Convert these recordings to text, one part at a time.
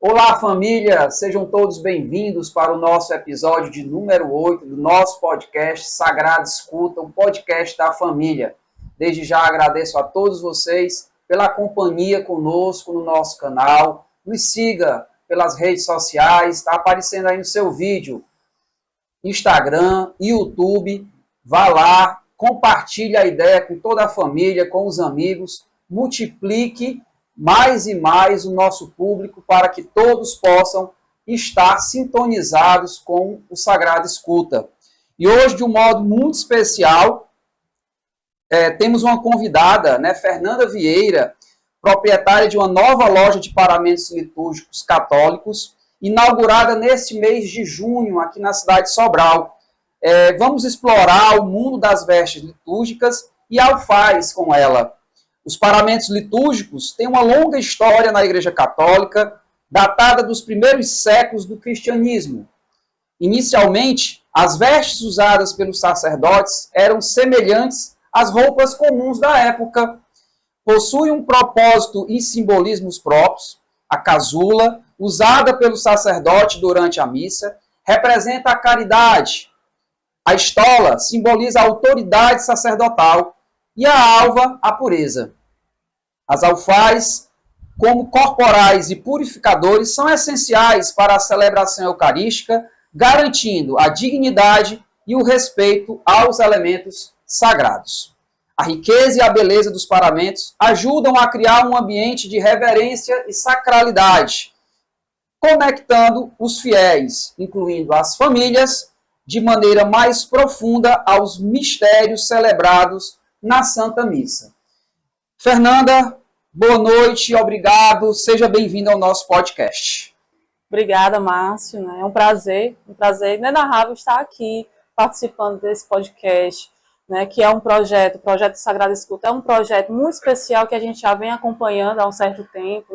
Olá, família! Sejam todos bem-vindos para o nosso episódio de número 8 do nosso podcast Sagrada Escuta, um podcast da família. Desde já agradeço a todos vocês pela companhia conosco no nosso canal. Nos siga pelas redes sociais, está aparecendo aí no seu vídeo, Instagram, YouTube. Vá lá, compartilhe a ideia com toda a família, com os amigos, multiplique mais e mais o nosso público para que todos possam estar sintonizados com o Sagrada Escuta. E hoje, de um modo muito especial, temos uma convidada, Fernanda Vieira, proprietária de uma nova loja de paramentos litúrgicos católicos, inaugurada neste mês de junho, aqui na cidade de Sobral. Vamos explorar o mundo das vestes litúrgicas e alfaias com ela. Os paramentos litúrgicos têm uma longa história na Igreja Católica, datada dos primeiros séculos do cristianismo. Inicialmente, as vestes usadas pelos sacerdotes eram semelhantes às roupas comuns da época. Possuem um propósito e simbolismos próprios. A casula, usada pelo sacerdote durante a missa, representa a caridade. A estola simboliza a autoridade sacerdotal e a alva, a pureza. As alfaias, como corporais e purificadores, são essenciais para a celebração eucarística, garantindo a dignidade e o respeito aos elementos sagrados. A riqueza e a beleza dos paramentos ajudam a criar um ambiente de reverência e sacralidade, conectando os fiéis, incluindo as famílias, de maneira mais profunda aos mistérios celebrados na Santa Missa. Fernanda, boa noite, obrigado, seja bem-vinda ao nosso podcast. Obrigada, Márcio, é um prazer inenarrável estar aqui participando desse podcast, que é um projeto, o Projeto Sagrada Escuta, é um projeto muito especial que a gente já vem acompanhando há um certo tempo,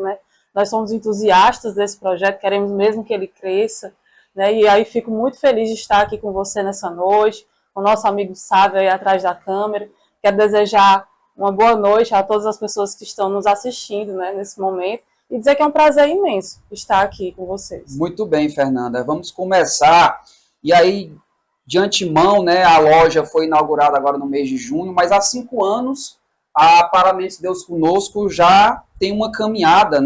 Nós somos entusiastas desse projeto, queremos mesmo que ele cresça, E aí fico muito feliz de estar aqui com você nessa noite, com o nosso amigo Sávio aí atrás da câmera. Quero desejar uma boa noite a todas as pessoas que estão nos assistindo, nesse momento, e dizer que é um prazer imenso estar aqui com vocês. Muito bem, Fernanda. Vamos começar. E aí, de antemão, a loja foi inaugurada agora no mês de junho, mas há 5 anos a Paramentos Deus Conosco já tem uma caminhada,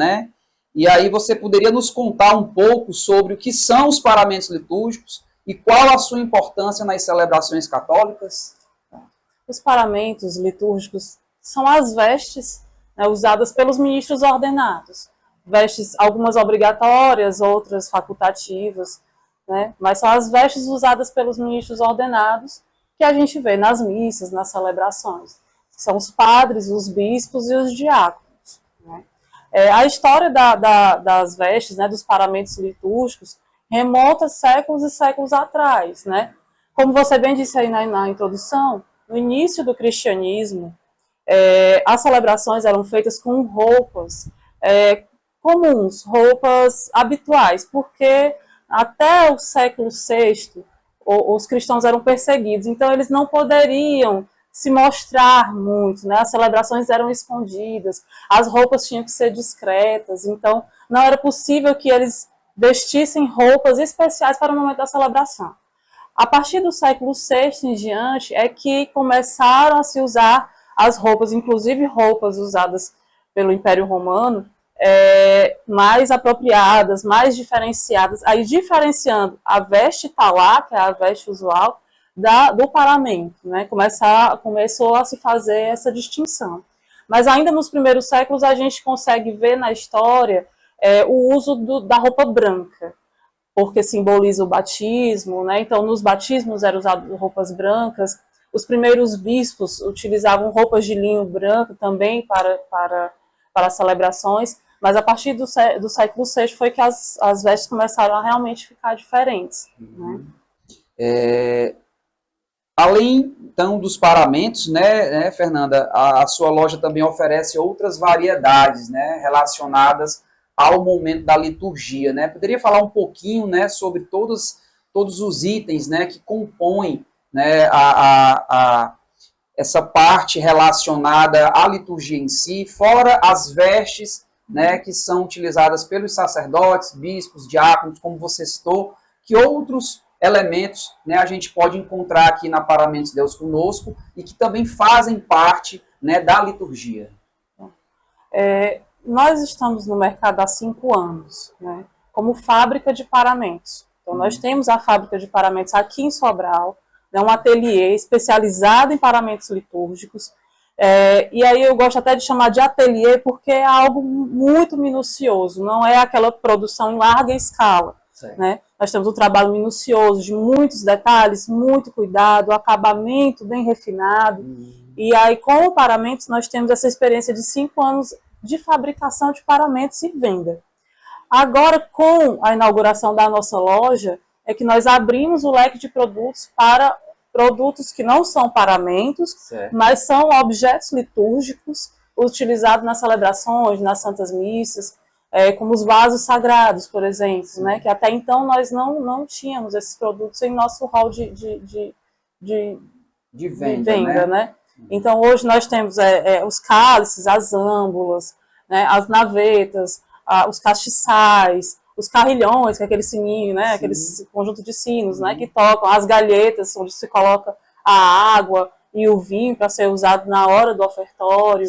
E aí você poderia nos contar um pouco sobre o que são os paramentos litúrgicos e qual a sua importância nas celebrações católicas? Os paramentos litúrgicos são as vestes usadas pelos ministros ordenados. Vestes, algumas obrigatórias, outras facultativas, Mas são as vestes usadas pelos ministros ordenados que a gente vê nas missas, nas celebrações. São os padres, os bispos e os diáconos. A história das vestes, dos paramentos litúrgicos, remonta séculos e séculos atrás. Como você bem disse aí na introdução, no início do cristianismo, as celebrações eram feitas com roupas comuns, roupas habituais, porque até o século VI os cristãos eram perseguidos, então eles não poderiam se mostrar muito, As celebrações eram escondidas, as roupas tinham que ser discretas, então não era possível que eles vestissem roupas especiais para o momento da celebração. A partir do século VI em diante é que começaram a se usar as roupas, inclusive roupas usadas pelo Império Romano, mais apropriadas, mais diferenciadas, aí diferenciando a veste talá, que é a veste usual, do paramento, Começou a se fazer essa distinção. Mas ainda nos primeiros séculos a gente consegue ver na história o uso da roupa branca, porque simboliza o batismo, Então, nos batismos eram usadas roupas brancas. Os primeiros bispos utilizavam roupas de linho branco também para celebrações, mas a partir do século VI foi que as vestes começaram a realmente ficar diferentes. Além, então, dos paramentos, Fernanda, a sua loja também oferece outras variedades, relacionadas ao momento da liturgia, Poderia falar um pouquinho, sobre todos os itens, que compõem, essa parte relacionada à liturgia em si, fora as vestes né, que são utilizadas pelos sacerdotes, bispos, diáconos, como você citou, que outros elementos, né, a gente pode encontrar aqui na Paramentos Deus Conosco e que também fazem parte, né, da liturgia? Nós estamos no mercado há 5 anos, né, como fábrica de paramentos. Então, nós temos a fábrica de paramentos aqui em Sobral, né, um ateliê especializado em paramentos litúrgicos. E aí eu gosto até de chamar de ateliê porque é algo muito minucioso, não é aquela produção em larga escala. Né? Nós temos um trabalho minucioso, de muitos detalhes, muito cuidado, acabamento bem refinado. E aí, com o Paramentos, nós temos essa experiência de 5 anos de fabricação de paramentos e venda. Agora, com a inauguração da nossa loja, é que nós abrimos o leque de produtos para produtos que não são paramentos, mas são objetos litúrgicos utilizados nas celebrações, nas santas missas, como os vasos sagrados, por exemplo, né, que até então nós não tínhamos esses produtos em nosso hall de venda, né? Então, hoje nós temos os cálices, as âmbulas, né, as navetas, os castiçais, os carrilhões, que é aquele sininho, né, aquele conjunto de sinos, né, que tocam, as galhetas, onde se coloca a água e o vinho para ser usado na hora do ofertório.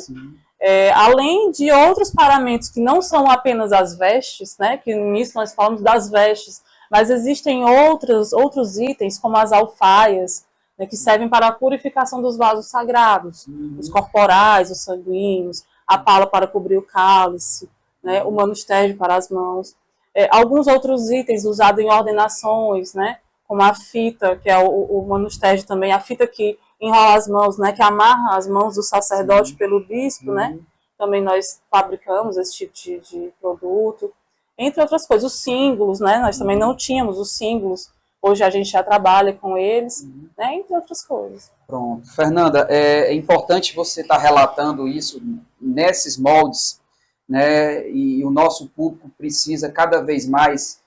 Além de outros paramentos que não são apenas as vestes, né, que nisso nós falamos das vestes, mas existem outros itens, como as alfaias, né, que servem para a purificação dos vasos sagrados, os corporais, os sanguíneos, a pala para cobrir o cálice, né, o manustério para as mãos. Alguns outros itens usados em ordenações, né, como a fita, que é o manustério também, a fita que enrola as mãos, né, que amarra as mãos do sacerdote pelo bispo, né, também nós fabricamos esse tipo de produto, entre outras coisas. Os símbolos, né, nós também não tínhamos os símbolos, hoje a gente já trabalha com eles, né, entre outras coisas. Pronto. Fernanda, é importante você estar relatando isso nesses moldes, né, e o nosso público precisa cada vez mais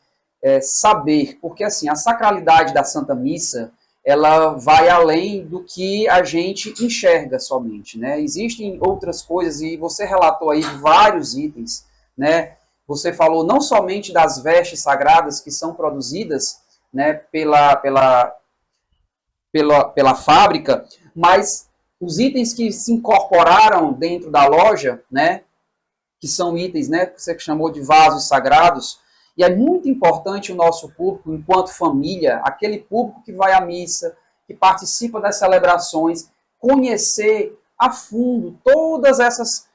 saber, porque assim, a sacralidade da Santa Missa, ela vai além do que a gente enxerga somente, né? Existem outras coisas, e você relatou aí vários itens, né? Você falou não somente das vestes sagradas que são produzidas, né, pela fábrica, mas os itens que se incorporaram dentro da loja, né, que são itens, né, que você chamou de vasos sagrados. E é muito importante o nosso público, enquanto família, aquele público que vai à missa, que participa das celebrações, conhecer a fundo todos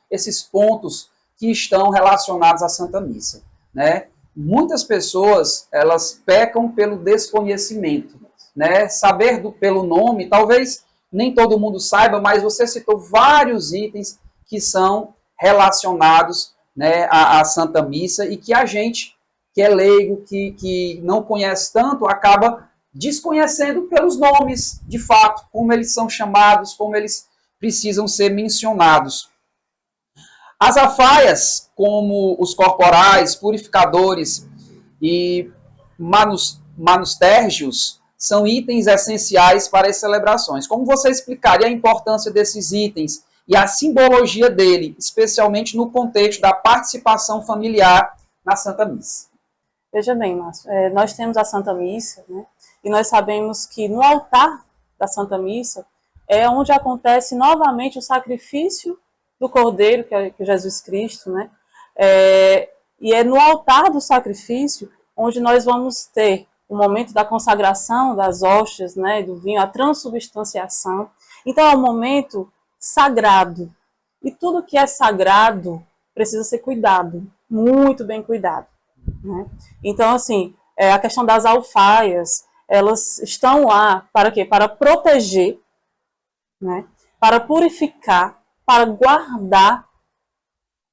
esses pontos que estão relacionados à Santa Missa, né? Muitas pessoas, elas pecam pelo desconhecimento, né? Saber pelo nome, talvez nem todo mundo saiba, mas você citou vários itens que são relacionados, né, à Santa Missa e que a gente, que é leigo, que não conhece tanto, acaba desconhecendo pelos nomes, de fato, como eles são chamados, como eles precisam ser mencionados. As alfaias, como os corporais, purificadores e manustérgios, são itens essenciais para as celebrações. Como você explicaria a importância desses itens e a simbologia dele, especialmente no contexto da participação familiar na Santa Missa? Veja bem, Márcio, nós temos a Santa Missa, né, e nós sabemos que no altar da Santa Missa é onde acontece novamente o sacrifício do Cordeiro, que é Jesus Cristo, né, e é no altar do sacrifício onde nós vamos ter o momento da consagração das hóstias, né, do vinho, a transubstanciação. Então é um momento sagrado, e tudo que é sagrado precisa ser cuidado, muito bem cuidado. Né? Então, assim, a questão das alfaias, elas estão lá para quê? Para proteger, né? Para purificar, para guardar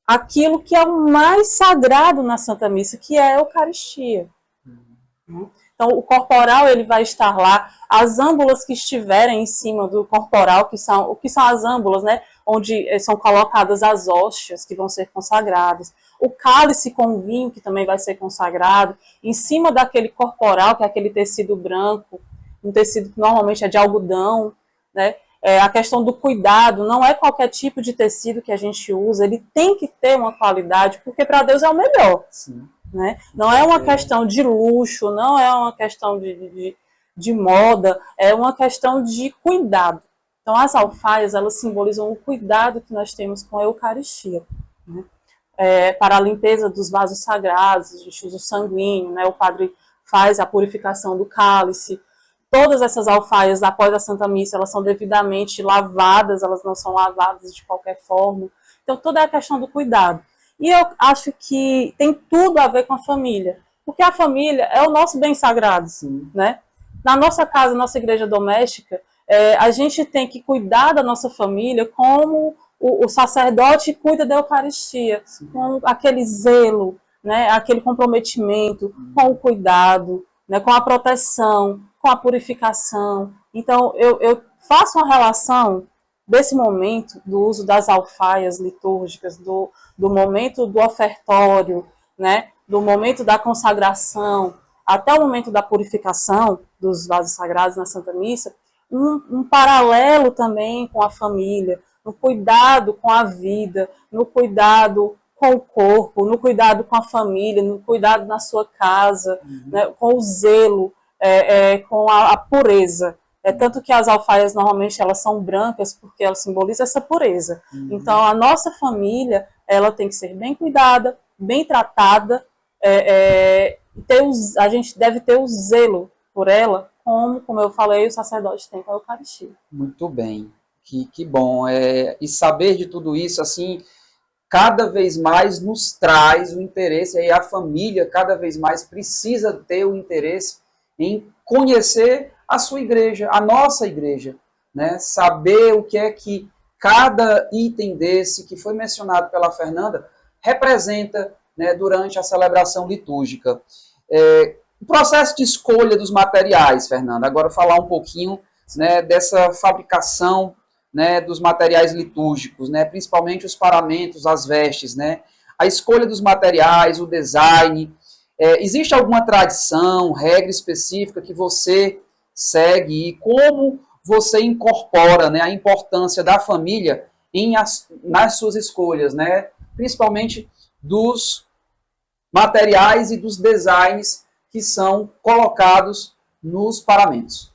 aquilo que é o mais sagrado na Santa Missa, que é a Eucaristia. Né? Então, o corporal ele vai estar lá, as âmbulas que estiverem em cima do corporal, o que são as âmbulas, né? Onde são colocadas as hóstias que vão ser consagradas, o cálice com vinho, que também vai ser consagrado, em cima daquele corporal, que é aquele tecido branco, um tecido que normalmente é de algodão, né? A questão do cuidado, não é qualquer tipo de tecido que a gente usa, ele tem que ter uma qualidade, porque para Deus é o melhor. Sim. Né? Não é uma questão de luxo, não é uma questão de moda, é uma questão de cuidado. Então, as alfaias, elas simbolizam o cuidado que nós temos com a Eucaristia. Né? Para a limpeza dos vasos sagrados, a gente usa o sanguíneo, né? O padre faz a purificação do cálice. Todas essas alfaias, após a Santa Missa, elas são devidamente lavadas, elas não são lavadas de qualquer forma. Então, toda é a questão do cuidado. E eu acho que tem tudo a ver com a família, porque a família é o nosso bem sagrado. Sim. Né? Na nossa casa, nossa igreja doméstica, a gente tem que cuidar da nossa família como o sacerdote cuida da Eucaristia, sim, com aquele zelo, né, aquele comprometimento, com o cuidado, né, com a proteção, com a purificação. Então, eu faço uma relação desse momento do uso das alfaias litúrgicas, do momento do ofertório, né, do momento da consagração, até o momento da purificação dos vasos sagrados na Santa Missa, um paralelo também com a família, no cuidado com a vida, no cuidado com o corpo, no cuidado com a família, no cuidado na sua casa, né, com o zelo, com a pureza. Tanto que as alfaias normalmente elas são brancas porque elas simbolizam essa pureza. Então a nossa família ela tem que ser bem cuidada, bem tratada, a gente deve ter o zelo por ela, como eu falei, o sacerdote tem com a Eucaristia. Muito bem, que bom. E saber de tudo isso, assim, cada vez mais nos traz o interesse, e a família cada vez mais precisa ter o interesse em conhecer a sua igreja, a nossa igreja, né? Saber o que é que cada item desse que foi mencionado pela Fernanda representa, né, durante a celebração litúrgica. O processo de escolha dos materiais, Fernanda, agora falar um pouquinho, né, dessa fabricação, né, dos materiais litúrgicos, né, principalmente os paramentos, as vestes, né, a escolha dos materiais, o design. Existe alguma tradição, regra específica que você segue e como você incorpora, né, a importância da família nas suas escolhas, né, principalmente dos materiais e dos designs que são colocados nos paramentos?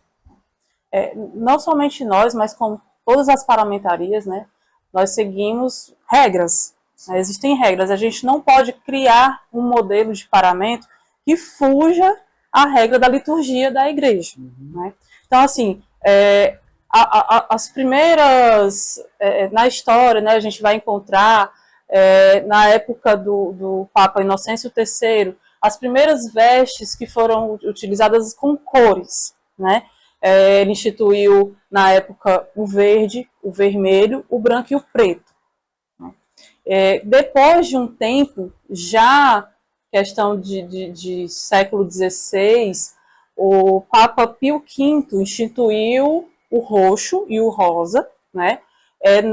Não somente nós, mas como todas as paramentarias, né, nós seguimos regras. Né, existem regras. A gente não pode criar um modelo de paramento que fuja à regra da liturgia da igreja. Né? Então, assim, as primeiras, na história, né, a gente vai encontrar, na época do Papa Inocêncio III, as primeiras vestes que foram utilizadas com cores, né? Ele instituiu, na época, o verde, o vermelho, o branco e o preto. Depois de um tempo, já questão de século XVI, o Papa Pio V instituiu o roxo e o rosa, né?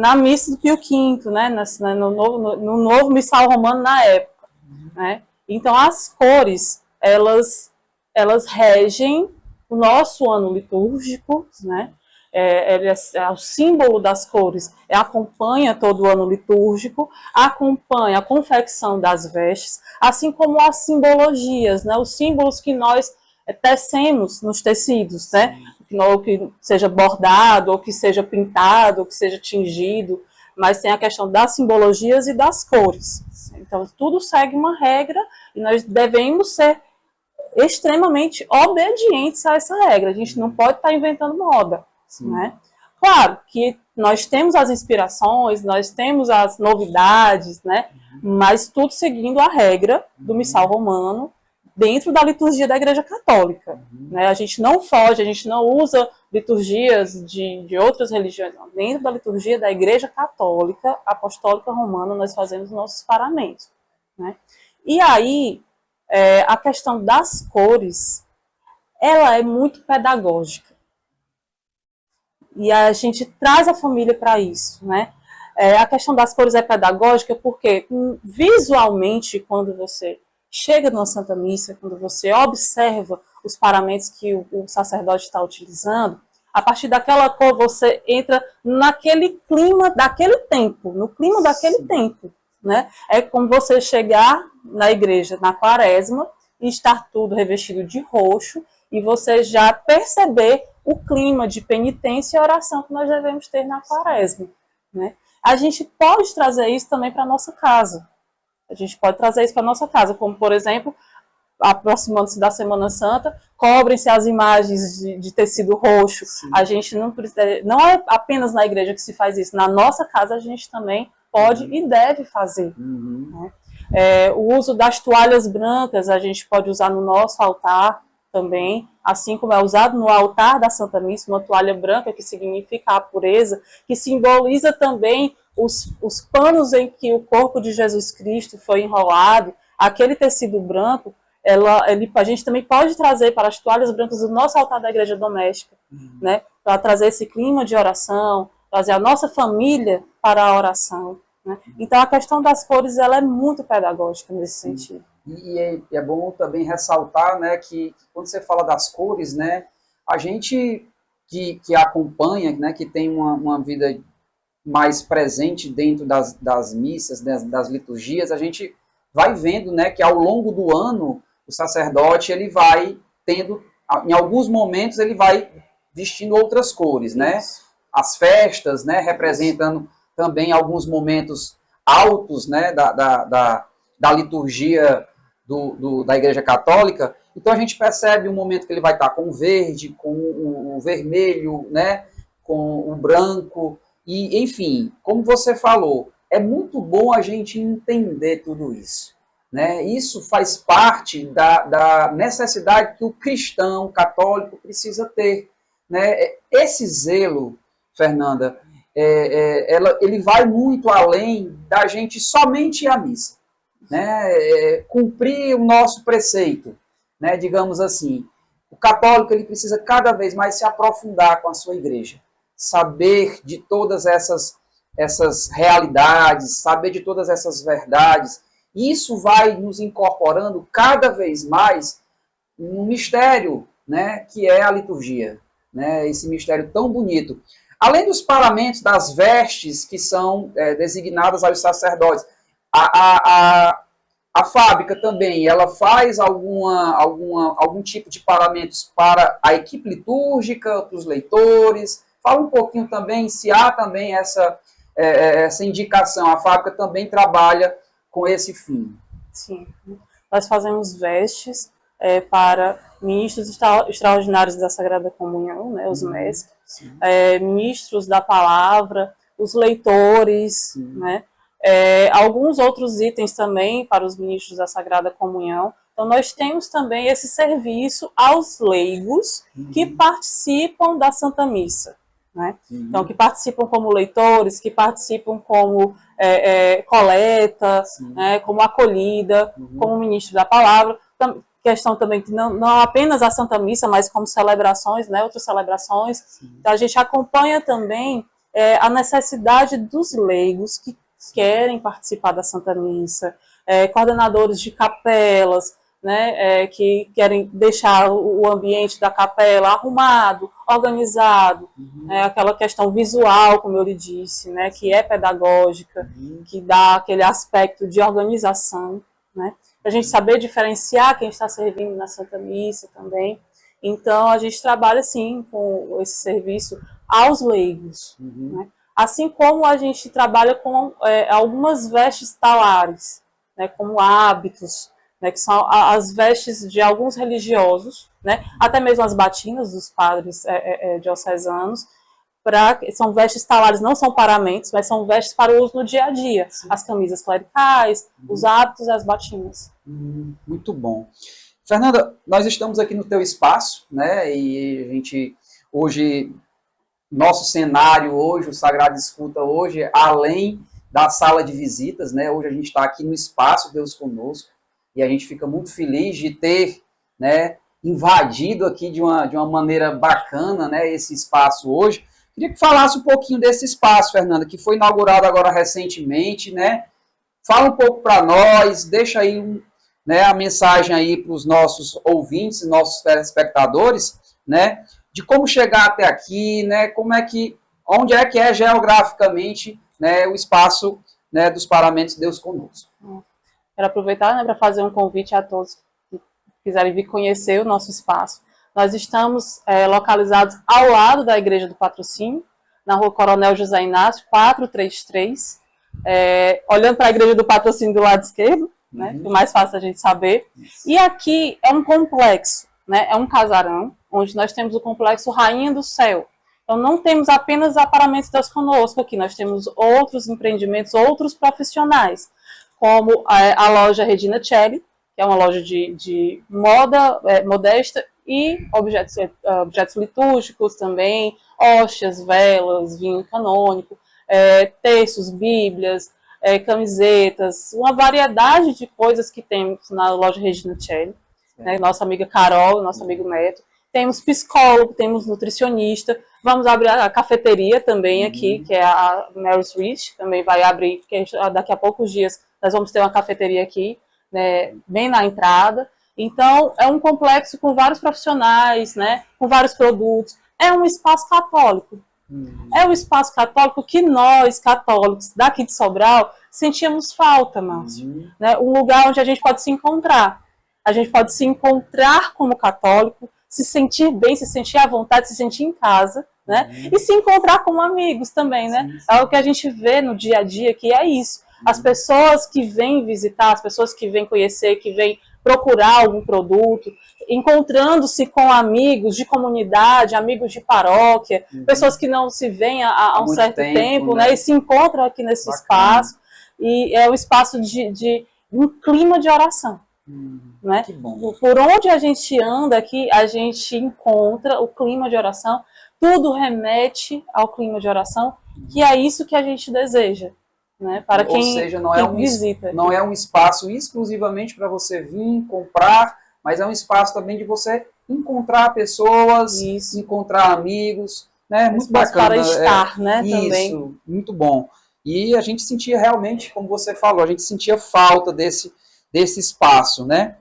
Na missa do Pio V, né? No novo missal romano na época. Né? Então, as cores, elas regem o nosso ano litúrgico, né? O símbolo das cores acompanha todo o ano litúrgico, acompanha a confecção das vestes, assim como as simbologias, né? Os símbolos que nós tecemos nos tecidos, né? Ou que seja bordado, ou que seja pintado, ou que seja tingido, mas tem a questão das simbologias e das cores. Então, tudo segue uma regra e nós devemos ser extremamente obedientes a essa regra. A gente não pode estar inventando moda. Né? Claro que nós temos as inspirações, nós temos as novidades, né? Mas tudo seguindo a regra do missal romano dentro da liturgia da Igreja Católica. Né? A gente não foge, a gente não usa liturgias de outras religiões. Não. Dentro da liturgia da Igreja Católica, Apostólica Romana, nós fazemos nossos paramentos. Né? E aí, a questão das cores, ela é muito pedagógica. E a gente traz a família para isso, né? A questão das cores é pedagógica porque, visualmente, quando você chega numa Santa Missa, quando você observa os paramentos que o sacerdote está utilizando, A partir daquela cor, você entra naquele clima daquele tempo, no clima daquele tempo, né? É como você chegar na igreja na quaresma e estar tudo revestido de roxo e você já perceber o clima de penitência e oração que nós devemos ter na quaresma, né? A gente pode trazer isso também para a nossa casa. A gente pode trazer isso para a nossa casa, como, por exemplo, aproximando-se da Semana Santa, cobrem-se as imagens de tecido roxo. Sim. A gente não precisa, não é apenas na igreja que se faz isso, na nossa casa a gente também pode e deve fazer. Né? O uso das toalhas brancas a gente pode usar no nosso altar também, assim como é usado no altar da Santa Missa, uma toalha branca que significa a pureza, que simboliza também os panos em que o corpo de Jesus Cristo foi enrolado, aquele tecido branco, a gente também pode trazer para as toalhas brancas do nosso altar da igreja doméstica, né, para trazer esse clima de oração, trazer a nossa família para a oração. Né? Então a questão das cores ela é muito pedagógica nesse sentido. E é bom também ressaltar, né, que quando você fala das cores, né, a gente que acompanha, né, que tem uma vida mais presente dentro das missas, das liturgias, a gente vai vendo, né, que ao longo do ano o sacerdote ele vai tendo, em alguns momentos ele vai vestindo outras cores, né? As festas, né, representando também alguns momentos altos, né, da liturgia da Igreja Católica. Então a gente percebe um momento que ele vai estar com o verde, com o vermelho, né, com o branco, e enfim, como você falou, é muito bom a gente entender tudo isso. Né? Isso faz parte da necessidade que o cristão católico precisa ter. Né? Esse zelo, Fernanda, ele vai muito além da gente somente ir à missa. Né? Cumprir o nosso preceito, né? Digamos assim. O católico ele precisa cada vez mais se aprofundar com a sua igreja. Saber de todas essas realidades, saber de todas essas verdades. Isso vai nos incorporando cada vez mais no mistério, né, que é a liturgia, né, esse mistério tão bonito. Além dos paramentos, das vestes que são designadas aos sacerdotes, a fábrica também, ela faz algum tipo de paramentos para a equipe litúrgica, para os leitores. Fala um pouquinho também se há também essa indicação. A fábrica também trabalha com esse fim. Sim, nós fazemos vestes para ministros extraordinários da Sagrada Comunhão, né, os MESC, ministros da palavra, os leitores, né, alguns outros itens também para os ministros da Sagrada Comunhão. Então nós temos também esse serviço aos leigos que participam da Santa Missa. Né? Então, que participam como leitores, que participam como coleta, né, como acolhida, como ministro da palavra. Questão também que não apenas a Santa Missa, mas como celebrações, né, outras celebrações. Então, a gente acompanha também a necessidade dos leigos que querem participar da Santa Missa, coordenadores de capelas, né, que querem deixar o ambiente da capela arrumado, organizado, aquela questão visual, como eu lhe disse, né, que é pedagógica, que dá aquele aspecto de organização, né, para a gente saber diferenciar quem está servindo na Santa Missa também. Então, a gente trabalha, sim, com esse serviço aos leigos, né, assim como a gente trabalha com algumas vestes talares, né, como hábitos, né, que são as vestes de alguns religiosos, né, até mesmo as batinas dos padres diocesanos, são vestes talares, não são paramentos, mas são vestes para o uso no dia a dia. Sim. As camisas clericais, os hábitos e as batinas. Muito bom. Fernanda, nós estamos aqui no teu espaço, né, e a gente, hoje, nosso cenário hoje, o Sagrado Escuta hoje, além da sala de visitas, né, hoje a gente está aqui no espaço Deus Conosco, e a gente fica muito feliz de ter, né, invadido aqui de uma maneira bacana, né, esse espaço hoje. Queria que falasse um pouquinho desse espaço, Fernanda, que foi inaugurado agora recentemente, né? Fala um pouco para nós, deixa aí a mensagem aí para os nossos ouvintes, nossos telespectadores, né? de como chegar até aqui, né, onde é que é geograficamente, né, o espaço, né, dos Paramentos Deus Conosco. Quero aproveitar, né, para fazer um convite a todos que quiserem vir conhecer o nosso espaço. Nós estamos localizados ao lado da Igreja do Patrocínio, na Rua Coronel José Inácio, 433, olhando para a Igreja do Patrocínio do lado esquerdo, né, que é mais fácil a gente saber. E aqui é um complexo, né, é um casarão, onde nós temos o complexo Rainha do Céu. Então não temos apenas Paramentos Deus Conosco aqui, nós temos outros empreendimentos, outros profissionais, como a loja Regina Celli, que é uma loja de moda modesta e objetos litúrgicos também, hóstias, velas, vinho canônico, terços, bíblias, camisetas, uma variedade de coisas que temos na loja Regina Celli, né, nossa amiga Carol, nosso amigo Neto. Temos psicólogo, temos nutricionista, vamos abrir a cafeteria também aqui, que é a Mary's Rich, também vai abrir, porque daqui a poucos dias nós vamos ter uma cafeteria aqui, né, bem na entrada. Então, é um complexo com vários profissionais, né, com vários produtos. É um espaço católico. É um espaço católico que nós, católicos daqui de Sobral, sentíamos falta, Márcio. Né, um lugar onde a gente pode se encontrar. A gente pode se encontrar como católico, se sentir bem, se sentir à vontade, se sentir em casa, né? E se encontrar como amigos também, né? É o que a gente vê no dia a dia, que é isso. As pessoas que vêm visitar, as pessoas que vêm conhecer, que vêm procurar algum produto, encontrando-se com amigos de comunidade, amigos de paróquia, pessoas que não se veem há um certo tempo, né? E se encontram aqui nesse espaço. E é um espaço de um clima de oração. Né? Por onde a gente anda aqui, a gente encontra o clima de oração, tudo remete ao clima de oração, que é isso que a gente deseja, né? Para quem, ou seja, não visita. Não é um espaço exclusivamente para você vir comprar, mas é um espaço também de você encontrar pessoas, encontrar amigos, né? Muito bacana. Para estar, né? Isso, também. Muito bom. E a gente sentia realmente, como você falou, a gente sentia falta desse espaço, né?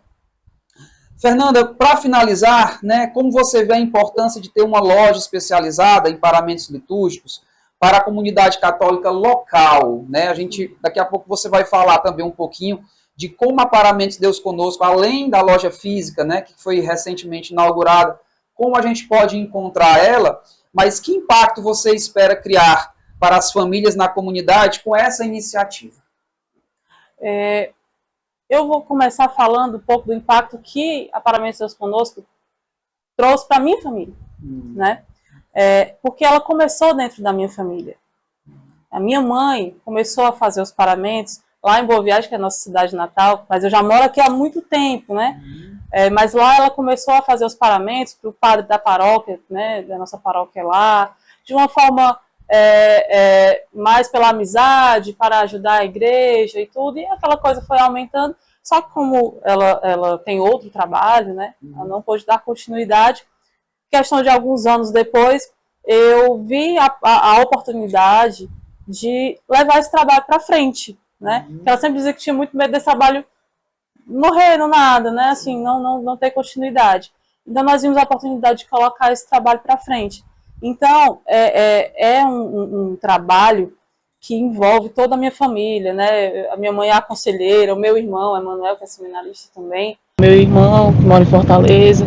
Fernanda, para finalizar, né, como você vê a importância de ter uma loja especializada em paramentos litúrgicos para a comunidade católica local, né? Daqui a pouco você vai falar também um pouquinho de como a Paramentos Deus Conosco, além da loja física, né, que foi recentemente inaugurada, como a gente pode encontrar ela, mas que impacto você espera criar para as famílias na comunidade com essa iniciativa? Eu vou começar falando um pouco do impacto que a Paramentos Deus Conosco trouxe para a minha família, né? Porque ela começou dentro da minha família. A minha mãe começou a fazer os paramentos lá em Boa Viagem, que é a nossa cidade natal, mas eu já moro aqui há muito tempo, né? Mas lá ela começou a fazer os paramentos para o padre da paróquia, né? Da nossa paróquia lá, de uma forma mais pela amizade, para ajudar a igreja e tudo, e aquela coisa foi aumentando, só que como ela tem outro trabalho, né, ela não pôde dar continuidade. Questão de alguns anos depois, eu vi a oportunidade de levar esse trabalho para frente, né, ela sempre dizia que tinha muito medo desse trabalho morrer no nada, né, assim, não ter continuidade. Então nós vimos a oportunidade de colocar esse trabalho para frente. Então, é um trabalho que envolve toda a minha família, né? A minha mãe é a conselheira, o meu irmão, Emanuel, que é seminarista também. Meu irmão, que mora em Fortaleza,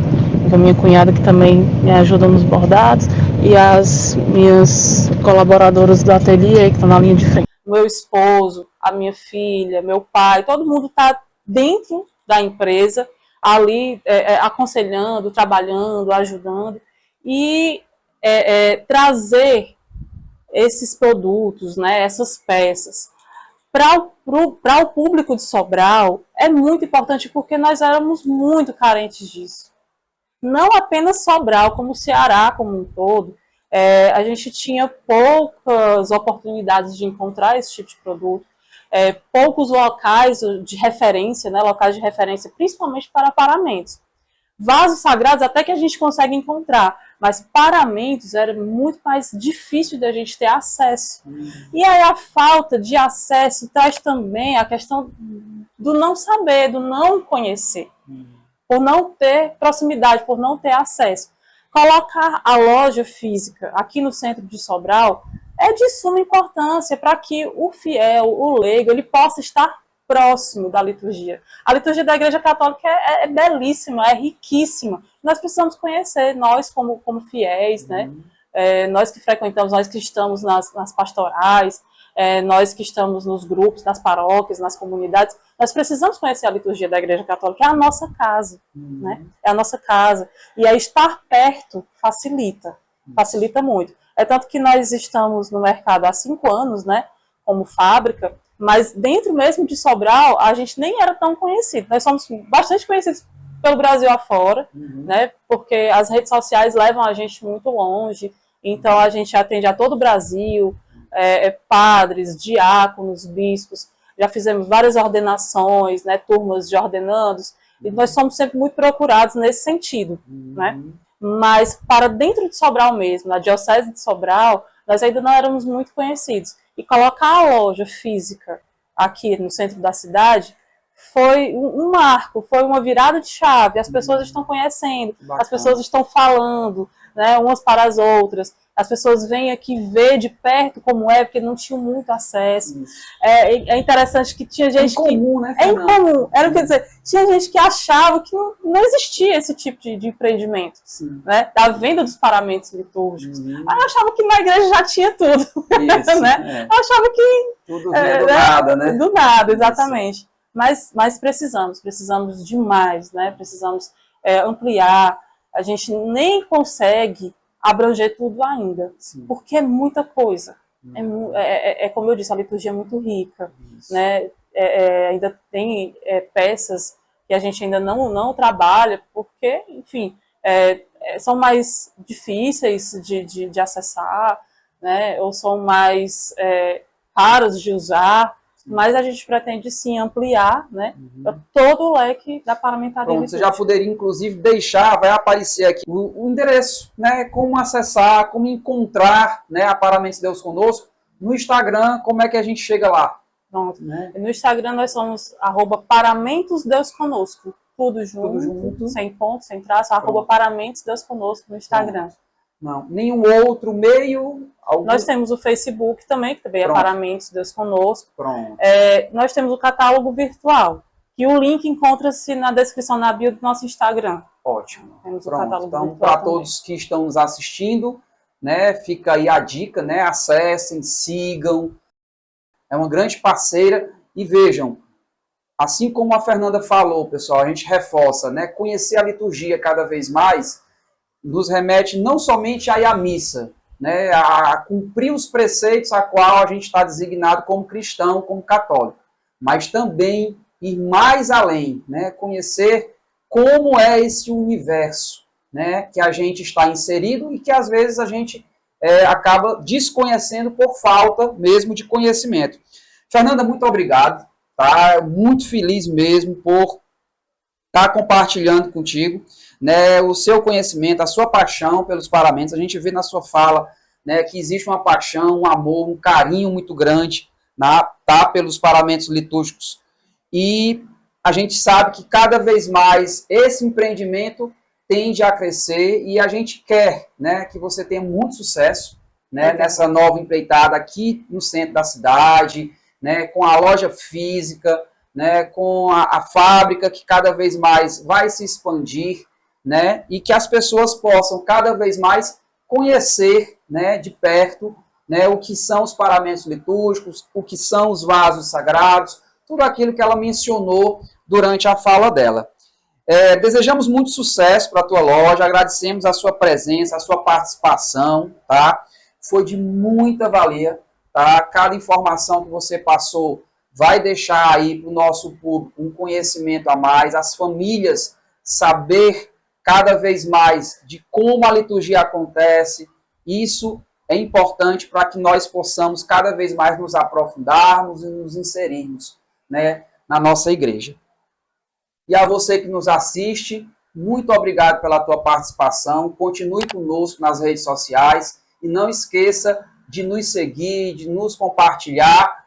a minha cunhada, que também me ajuda nos bordados, e as minhas colaboradoras do ateliê, que estão na linha de frente. Meu esposo, a minha filha, meu pai, todo mundo está dentro da empresa, ali aconselhando, trabalhando, ajudando, e trazer esses produtos, né, essas peças para o público de Sobral é muito importante, porque nós éramos muito carentes disso. Não apenas Sobral, como o Ceará como um todo, a gente tinha poucas oportunidades de encontrar esse tipo de produto, poucos locais de referência, né, locais de referência, principalmente para paramentos. Vasos sagrados até que a gente consegue encontrar, mas paramentos era muito mais difícil de a gente ter acesso. E aí a falta de acesso traz também a questão do não saber, do não conhecer, por não ter proximidade, por não ter acesso. colocar a loja física aqui no centro de Sobral é de suma importância para que o fiel, o leigo, ele possa estar próximo da liturgia. A liturgia da Igreja Católica é belíssima, é riquíssima. Nós precisamos conhecer, nós como fiéis, né? Nós que frequentamos, nós que estamos nas pastorais, nós que estamos nos grupos, nas paróquias, nas comunidades, nós precisamos conhecer a liturgia da Igreja Católica, é a nossa casa, né? É a nossa casa. E aí estar perto facilita muito. É tanto que nós estamos no mercado há 5 anos, né, como fábrica, mas dentro mesmo de Sobral, a gente nem era tão conhecido. Nós somos bastante conhecidos pelo Brasil afora, né, porque as redes sociais levam a gente muito longe, então a gente atende a todo o Brasil, padres, diáconos, bispos, já fizemos várias ordenações, né, turmas de ordenandos, e nós somos sempre muito procurados nesse sentido, né? Mas para dentro de Sobral mesmo, na Diocese de Sobral, nós ainda não éramos muito conhecidos. E colocar a loja física aqui no centro da cidade foi um marco, foi uma virada de chave. As pessoas estão conhecendo, as pessoas estão falando, né, umas para as outras. As pessoas vêm aqui ver de perto como é, porque não tinham muito acesso. É interessante que tinha gente incomum, né, é incomum. Era o que dizer, tinha gente que achava que não existia esse tipo de empreendimento, né? Da venda dos paramentos litúrgicos. Eu achava que na igreja já tinha tudo. Isso, né? Eu achava que tudo vinha do nada, né? Do nada, exatamente. Mas precisamos demais, né? Precisamos ampliar. A gente nem consegue abranger tudo ainda, porque é muita coisa. Como eu disse, a liturgia é muito rica, né? Ainda tem peças que a gente ainda não trabalha, porque, enfim, são mais difíceis de acessar, né? Ou são mais raras de usar, mas a gente pretende sim ampliar, né, todo o leque da paramentaria. Pronto, você já poderia inclusive deixar, vai aparecer aqui o endereço, né, como acessar, como encontrar, né, a Paramentos Deus Conosco no Instagram, como é que a gente chega lá? Pronto, né? No Instagram nós somos @ParamentoSDeusConosco, tudo junto, sem ponto, sem traço, @ParamentoSDeusConosco no Instagram. Não, nenhum outro meio? Nós temos o Facebook também, que também é Paramentos Deus Conosco. Pronto. Nós temos o catálogo virtual, que o link encontra-se na descrição na bio do nosso Instagram. Ótimo. Temos o catálogo então, para todos que estão nos assistindo, né, fica aí a dica, né, acessem, sigam. É uma grande parceira e vejam, assim como a Fernanda falou, pessoal, a gente reforça, né, conhecer a liturgia cada vez mais nos remete não somente a ir à missa, né, a cumprir os preceitos a qual a gente está designado como cristão, como católico, mas também ir mais além, né, conhecer como é esse universo, né, que a gente está inserido e que às vezes a gente acaba desconhecendo por falta mesmo de conhecimento. Fernanda, muito obrigado, tá? Muito feliz mesmo por estar compartilhando contigo, né, o seu conhecimento, a sua paixão pelos paramentos. A gente vê na sua fala, né, que existe uma paixão, um amor, um carinho muito grande, tá, pelos paramentos litúrgicos. E a gente sabe que cada vez mais esse empreendimento tende a crescer e a gente quer, né, que você tenha muito sucesso, né, nessa nova empreitada aqui no centro da cidade, né, com a loja física, né, com a fábrica que cada vez mais vai se expandir, né, e que as pessoas possam cada vez mais conhecer, né, de perto, né, o que são os paramentos litúrgicos, o que são os vasos sagrados, tudo aquilo que ela mencionou durante a fala dela. Desejamos muito sucesso para a tua loja, agradecemos a sua presença, a sua participação, tá? Foi de muita valia, tá? Cada informação que você passou vai deixar aí para o nosso público um conhecimento a mais, as famílias saber cada vez mais de como a liturgia acontece. Isso é importante para que nós possamos cada vez mais nos aprofundarmos e nos inserirmos, né, na nossa igreja. E a você que nos assiste, muito obrigado pela tua participação. Continue conosco nas redes sociais e não esqueça de nos seguir, de nos compartilhar,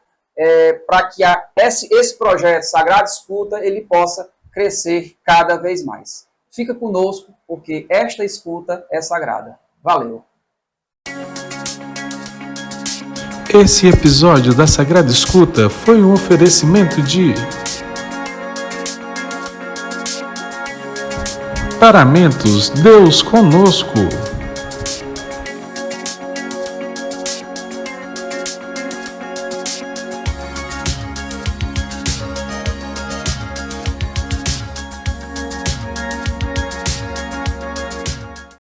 para que esse projeto Sagrada Escuta ele possa crescer cada vez mais. Fica conosco, porque esta escuta é sagrada. Valeu! Esse episódio da Sagrada Escuta foi um oferecimento de Paramentos Deus Conosco.